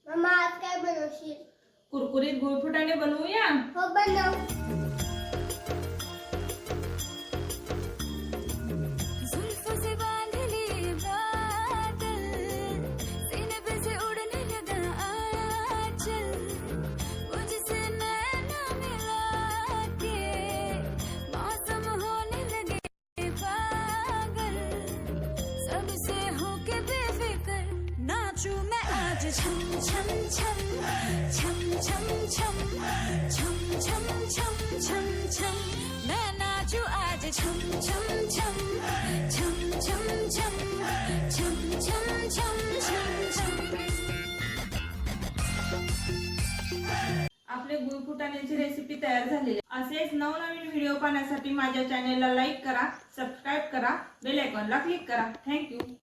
Mamma आज काय बनवशील? कुरकुरीत गुळफुटाणे बनवूया. हो बनव. छम छम छम छम छम छम छम छम छम छम छम मैं नाचू आज छम छम छम छम छम छम छम छम छम छम छम. आपले गुळफुटाण्याची रेसिपी तयार झालेली आहे. असेच नवनवीन व्हिडिओ पाहण्यासाठी माझ्या चॅनेलला लाईक करा, सबस्क्राईब करा, बेल आयकॉनला क्लिक करा. थँक्यू.